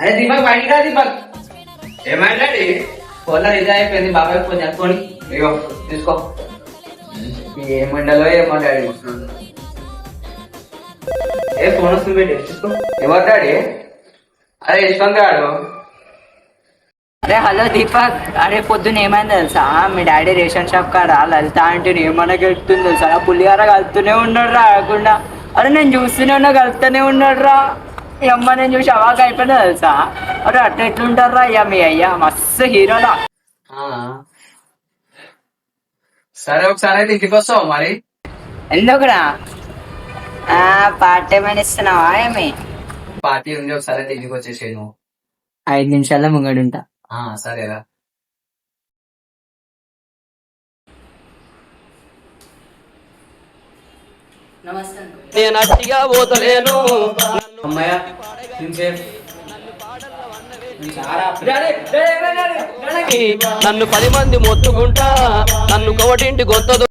అరే దీపక్ బయటికి రా దీపక్. ఏమంటాడు ఫోన్లో రీఛార్జ్ అయిపోయింది, బాబాయ్ ఫోన్ చేసుకొని ఇగో తీసుకో. ఏమండలో ఏమో డాడీ. ఏ ఫోన్ వస్తుంది పెట్టి తీసుకో. ఎవరు డాడీ? అరే యశ్వంత్ గాడు. అరే హలో దీపక్, అరే పొద్దున్న ఏమైంది తెలుసా, మీ డాడీ రేషన్ షాప్ కాడ లలిత అంటే ఏమన్నా గెలుతుంది తెలుసా, పులిహార కలుపుతూనే ఉన్నాడు రా రాకుండా. అరే నేను చూస్తూనే ఉన్నా కలుపుతూనే ఉన్నాడు రా. ఈ అమ్మ నేను చూసి అవాక అయిపోయినా తెలుసా. అరే అట్లా ఎట్లుంటారు రా అయ్యా మీ అయ్యా, మస్తు హీరోలా. సరే ఒకసారి అయితే ఇంటికి వస్తావు మరి. ఎందుకురా పార్ట్ టైం అని ఇస్తున్నావా ఏమి? పార్టీ ఉంది, ఒకసారి అయితే ఇంటికి వచ్చేసాయి నువ్వు. 5 నిమిషాల్లో ముంగడుంటా. సరేరా. నమస్తే. నేను అట్టిగా పోతలేను. అమ్మాయ నన్ను 10 మంది మొత్తుకుంటా, నన్ను కోటింటి గొత్తదు.